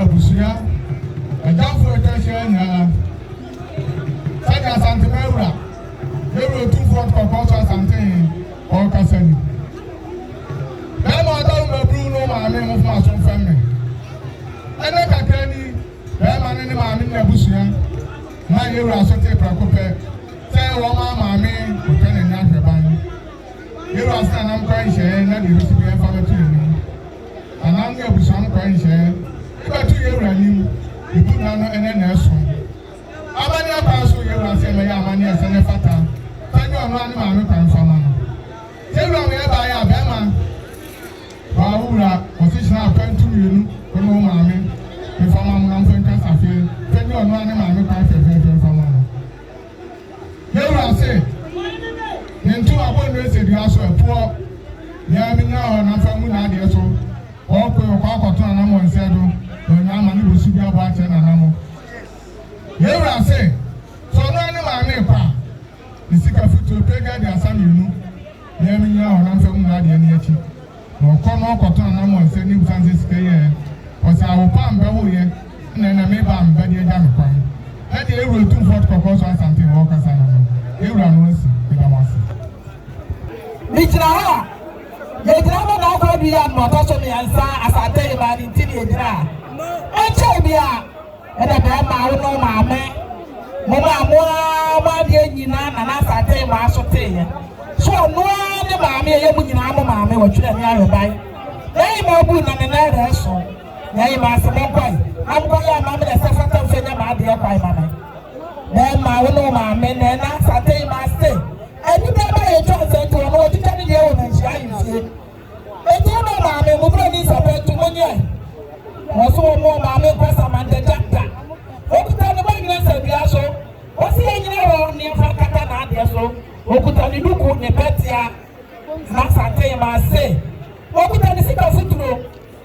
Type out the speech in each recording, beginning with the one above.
abusuya ajafo atahia na saka asante mewura euro 2 kokko asante o kasani bema dawo mabru no maame mo fa so femme ene kakrani bema ne maame na abusuya na euro asote prakope se wo maame ko tane na hweban euro asana nam kwan hye na de bisi be fa betu ni ananga abusuya no kwan hye ibatu euro anim ibu na no ene na eso amani akwa so euro ase me ya amani ase ne fata tanyo no ani maame kwan fa ma no euro me ba ya bema Baura, position appointed to you, no mammy, if I'm on Cafe, then you're not a mammy for one. Here I say, then two appointments said you also a poor, Yammy now and I'm from Nadia so, or Cocoton and Amon Saddle, when I'm on the Sugar Batch and Anamo. Here I say, so no mammy pa, the sick of food to pay their son, you know, Yammy now and I'm from Nadia. No kono koton na mo nse ni busanse sikeye o sa wo pam be wo ye na na me ba mbe de ja me kwan e de euro 2 fort kokko so asante wo kasa na no euro no si e ba wase mi jira ha ye jira mo na ko bi ya mo to so mi ansa asante ba ni ti ye jira e che bia e de ba ma wo no ma me mo ma de nyina na na asante ma so te ye so no ne maame ye mu nyina mo maame wo twere ne arebai nei ma bu na ne na reso nei ma se mo kwai am ko ya maame de Sefaa tam fe nya ma de kwai mama nei ma wo no maame ne na sate ma se ani be ba ye twa se to no ti tani ye wo na nsia yie e ti no maame mo bro ni Sefaa to mo nye mo so mo maame kwa samande jakta o ku tani ba nyina se bia so o si ye nyina wo ni fa kata na de so okutani duku ne betia na sante ma se okutani sika futuro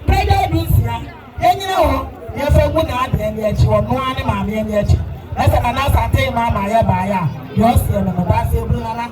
preja dunsia enyina ho ye fa gu na ade ne echi wo no ane ma me ne echi esa na sante ma ma ye ba ya yo se me ba se bru na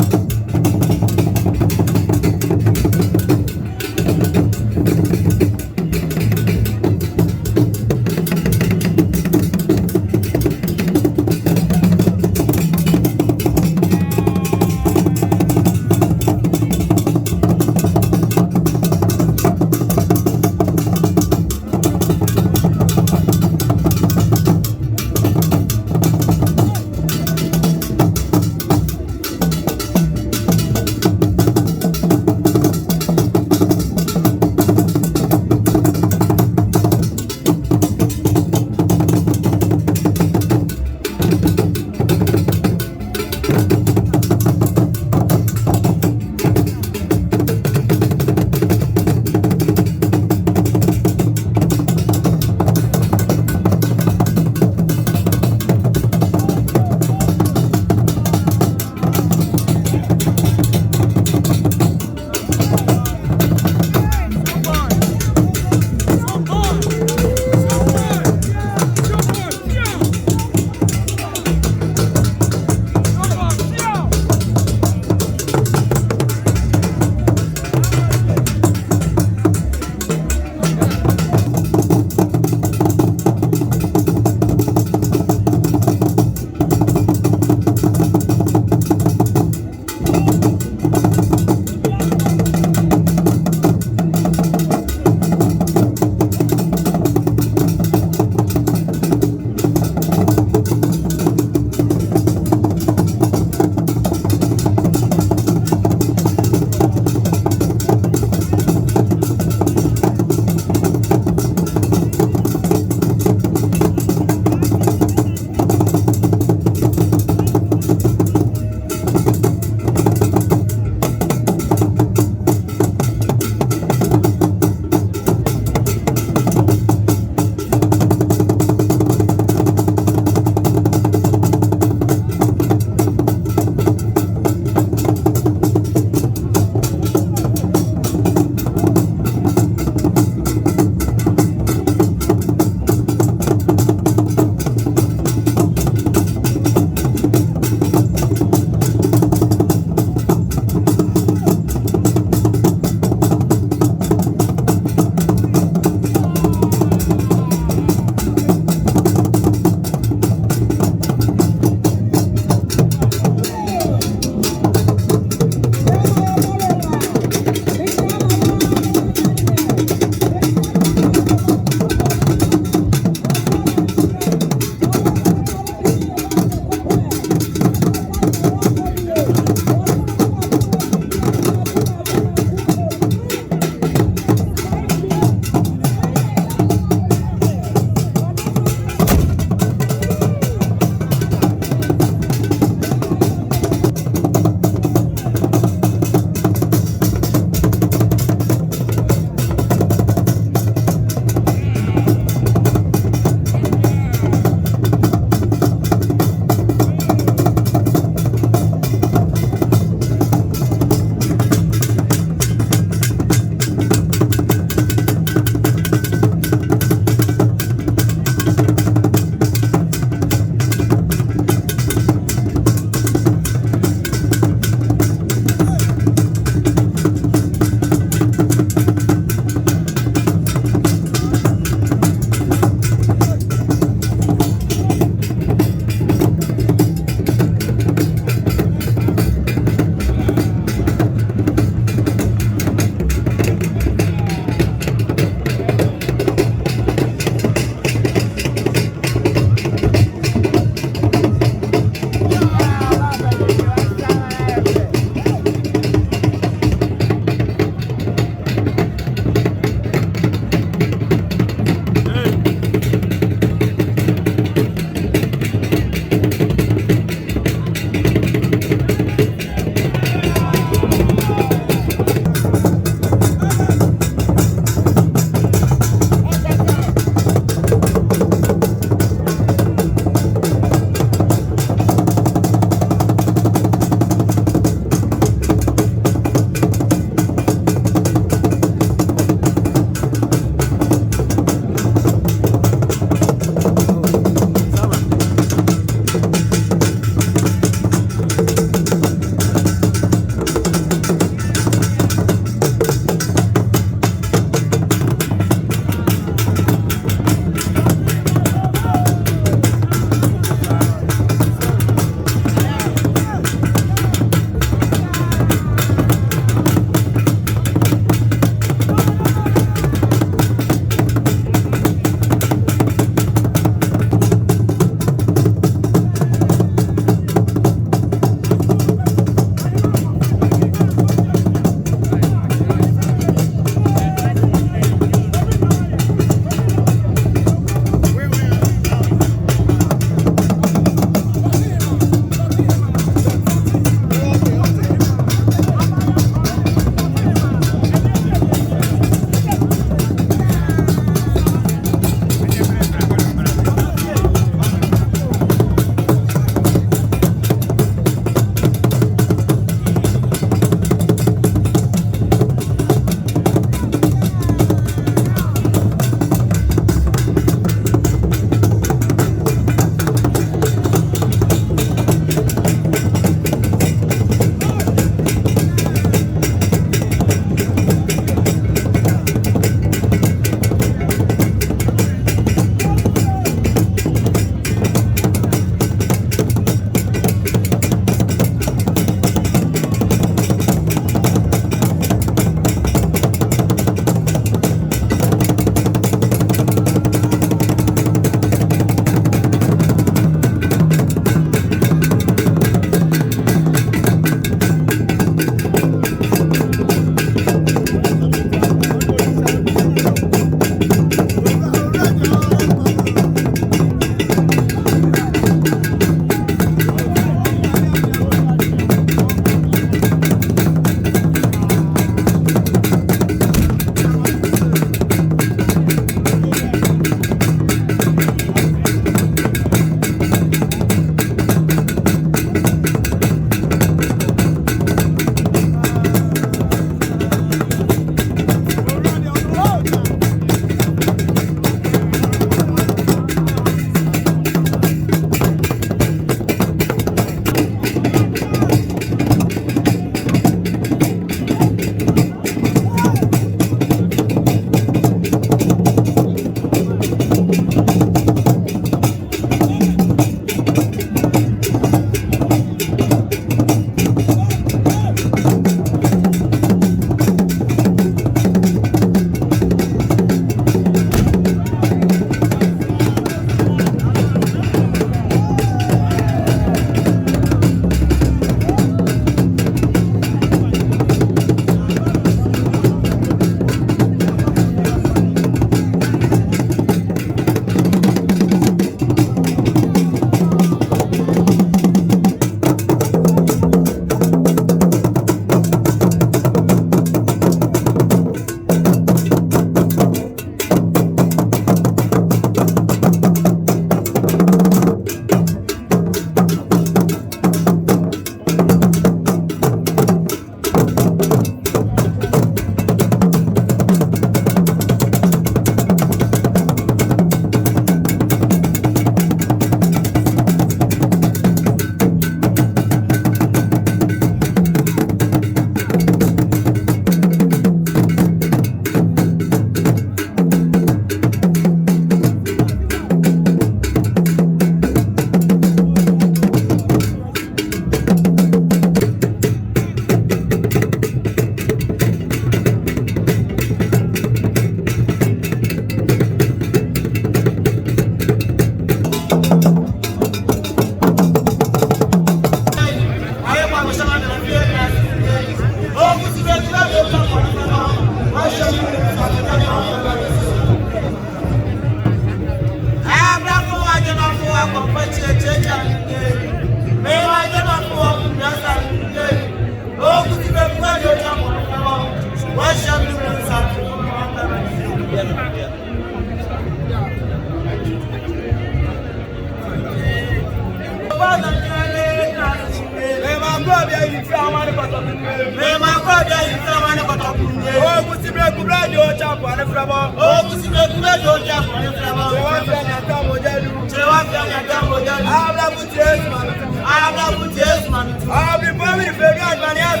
Me ma kwada iframa ne kotokunye. O kusibre kubra de o chapo ne frama. O kusibre kubra de o chapo ne frama. Chewa fanya tamojelu. Chewa fanya tamojelu. Abla buties man. Abla buties man. Abi bomi fegad manias.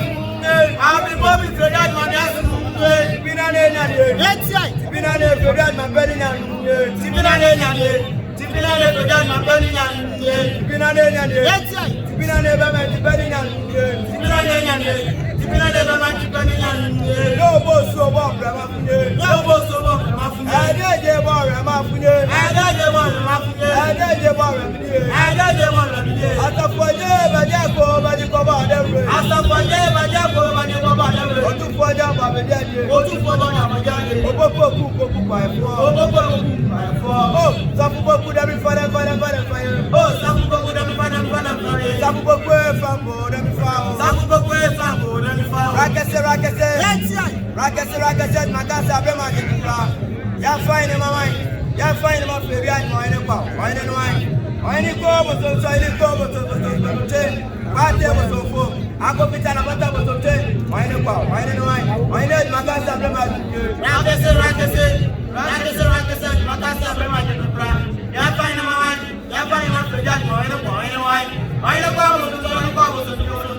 Abi bomi fegad manias. Tipina ne nyade. Etia. Tipina ne fegad man beni nyade. Tipina ne nyade. Tipina ne fegad man beni nyade. Tipina ne nyade. Etia. Tipina ne bama tipeni nyade. Tipina ne nyade. Tipina ne bama tipeni nyade. No boss so bo brama funye. No boss so bo brama funye. Adeje bo brama funye. Adeje bo brama funye. Adeje bo brama funye. Adeje bo brama funye. Atafoje bajako bajiko ba dewe. Atafoje bajako bajiko ba dewe. Otufoje ba bejaje. Otufoje ba bejaje. Opopo ku pa efo. Opopo ku pa efo. Oh, safubo ku dem fire. Oh, safubo ku dem fire. Safubo ku fambo dem fire. Safubo ku fambo dem fire. Rakese makasa be ma dikura. Ya fine mama. Ya fine ma feri an mo ene kwa. Mo ene no ai. Mo ene ko mo so ile ko mo so te. Wate mo so fo. Ako pita na bata mo so te. Mo ene kwa. Mo ene no ai. Mo ene makasa be ma dikura. Rakese makasa be ma dikura. Ya fine mama. Ya fine ma feri an mo ene kwa. Mo ene ai. Mo ene kwa mo so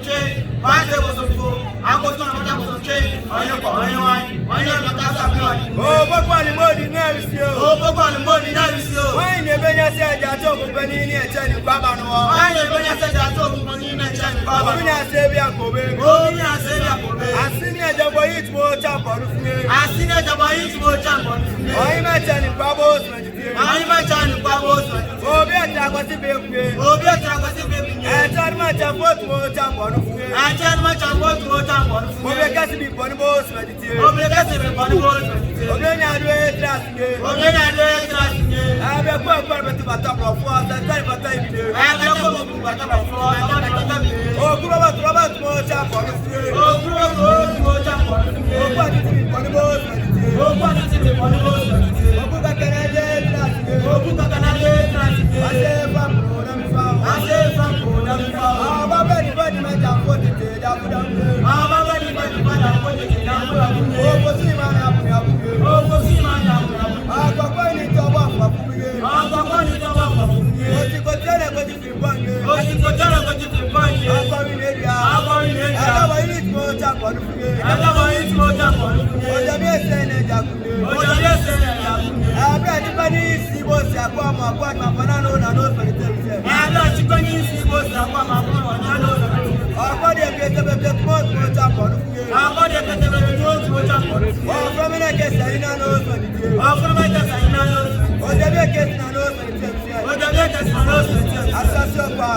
te. Wate mo so fo. Ako so na bata mo so te. Mo ene kwa. Mo ene ai. Mo ene makasa be ma dikura. Oh, papa ni modi na risio. Oh, papa ni modi na risio. Why ne benya se aja to ko pani ni e chani baba no. Why ne benya se aja to ko pani ni e chani baba. Obi na se bi akobe. Obi na se bi akobe. Asini aja boy it mo champo rufume. Asini aja boy it mo champo rufume. Oyi ma chani babo so jitie. Oyi ma chani babo so jitie. Obi ata ko si be kume. Obi ata ko si be kume. E chani ma champo mo champo rufume. E chani ma champo mo champo rufume. Obi ka si bi boni bo so jitie. Obi ka si bi boni bo so jitie. Obi na do e trasige. Obi na do e trasige. Abe kwa betu bata profo ata tari bata ibide. Abe kwa bata profo ata bata ibide. O kuro ba mo champo rufume. O kuro mo champo rufume. O kwa ti bi boni bo so jitie. O kwa ti bi boni bo so jitie. O buka kanaje trasige. O buka kanaje trasige. Ase fambo na mi fa. Ase fambo na mi fa. Aba beni ma champo tete da buda. Aba beni ma champo tete da buda. O kosi ma na buda. O kosi ma na buda. Aba kwa ni to wa fa fuye. Aba kwa ni to wa fa fuye. O ti ko tele ko ti fi bange. O ti ko tele ko ti fi bange. Aba mi le dia. Aba mi le dia. Aba yi ti mo champo fuye. Aba yi ti mo champo fuye. O ja bi ese ne jakunle. O ja bi ese ne jakunle. Aba ti pa ni si bo si akwa ma fana no na no so te se. Aba ti ko ni si bo si akwa ma fana no na no. Aba de bi ese be mo champo fuye. Aba de ke be mo champo fuye. O from na ke se ina no so ni. O from na ke se ina no. O ja bi ke na no so ni. O ja bi ke na no so ni. Asasio pa.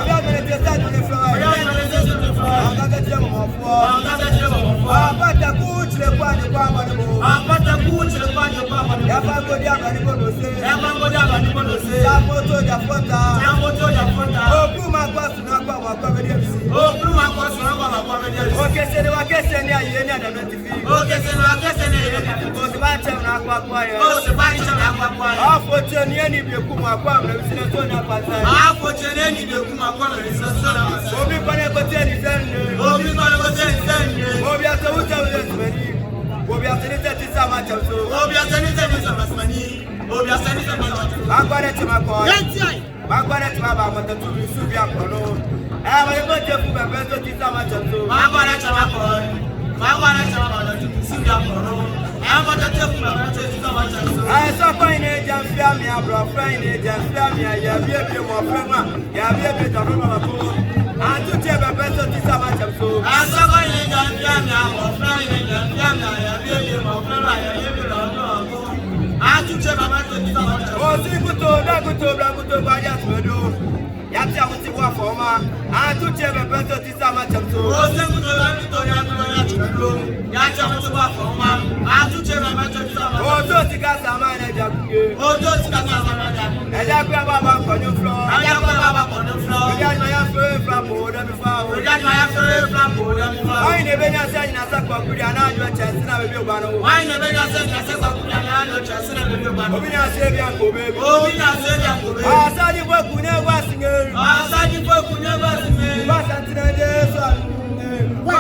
Ya me te sa ni flo. Ya me te sa ni flo. Anga ke je mo fo. Anga ke je mo fo. Aba ta ku chile kwa ni kwa ma ni. Aba ta ku chile kwa ni kwa ma ni. Ya ba go dia ba ni bono se. Ya ba go dia ba ni bono se. Ya moto ya fota. Ya moto ya fota. O ku ma kwa su na kwa wa kwa be dia bisi. O ku ma kwa su na kwa wa kwa be dia bisi. O ke se ni aye ni ada TV. O ke se ni aye ni. O se ba che na kwa kwa yo. O se ba che na kwa kwa yo. Afo che ni ni bi ku ma kwa me bisi na so na kwa sa. Afo che ni bi ku ma kwa me bisi na so na kwa sa. Obi kwa ne ko te ni sende. Obi kwa ne ko te ni sende. Obi ato uta uta smeni. Obi ateni te ti sama chamso. Obi ateni te ni sama smeni. Obi ateni te ma chamso. Agbare ti ma ko. Agbare ti ma ba mo te tu bi su bi akono. E ma ko je fu bebe to ti sama chamso. Agbare ti ma ko. Agbare ti ma ba to tu su bi akono. E ma te fu bebe to ti sama chamso. I so ko ine jam fia mi abro fra ine jam fia mi ya bi mo fra ma. Ya bi to ro ma ko. Antu che bebe to ti sama chamso. I so ko ine jam fia mi abro fra ine jam fia mi ya bi mo fra ma ya bi ro ko. Antu che bebe to ti sama chamso. O si kuto da kuto bra kuto ba ya twedo. Ya ti amuti wa fo ma. Antu che bebe to ti sama chamso. O si kuto da kuto ya twedo. Ya ti amuti wa fo ma. Antu che bebe to ti sama chamso. O to ti ka sama na jakuye. O to ti ka sama na jakuye. E ja kwa baba ko ni flo. E ja kwa baba ko ni flo. O ja ma ya flo fra bo da mi fa. O ja ma ya flo fra bo da mi fa. Ai ne be nya se nya sa kwa kuri ana jo chance na be bi ogba no. Ai ne be nya se nya sa kwa kuri ana jo chance na be bi ogba no. Obi nya se bi anko be. Obi nya se bi anko be. Asa di bo ku ne wa singe. Asa di bo ku ne wa singe. Wa santina Jesu. Wa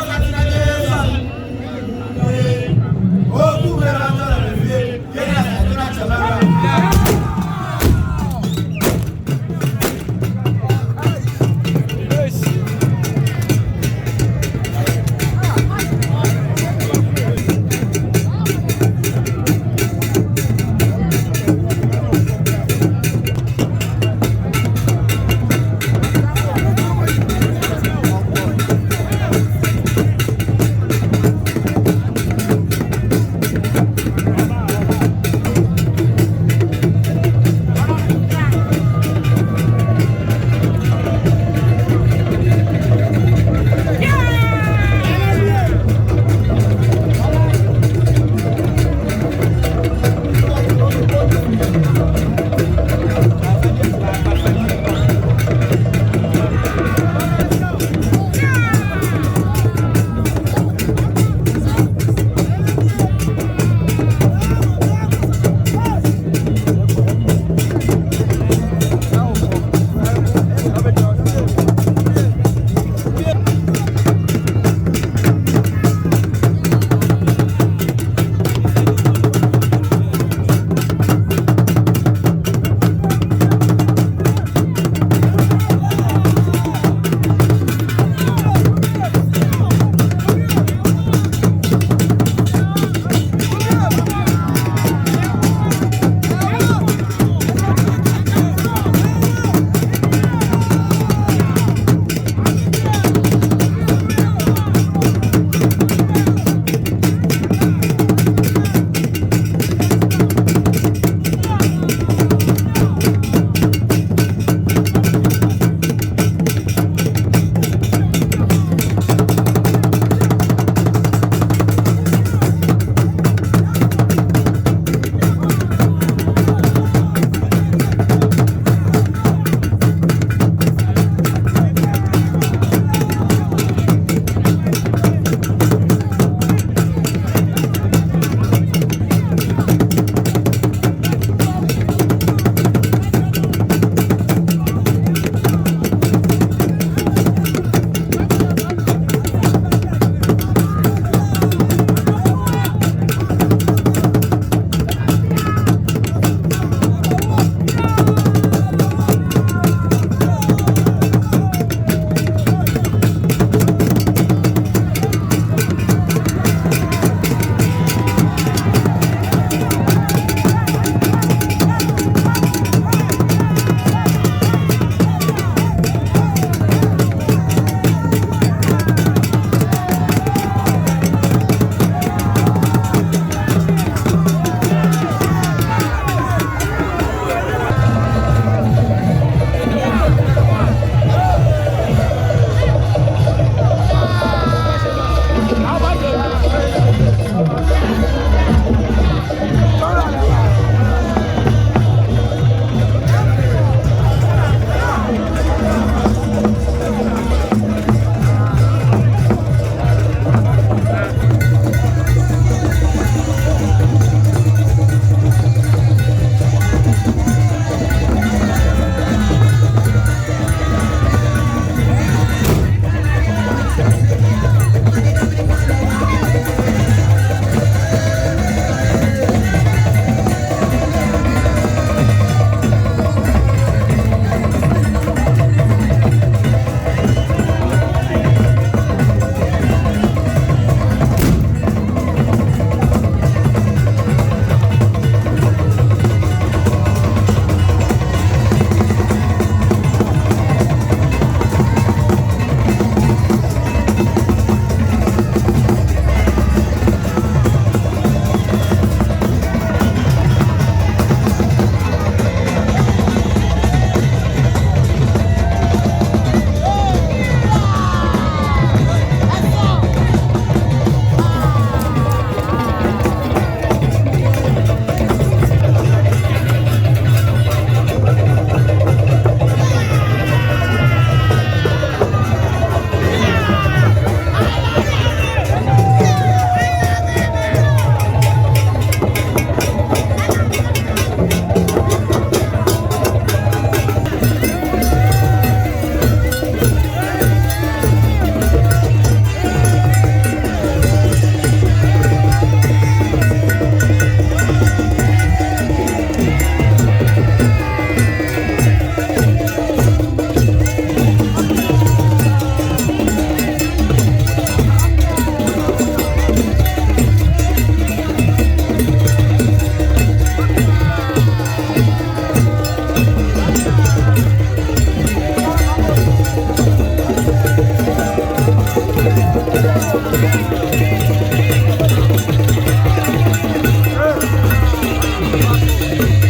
Thank you.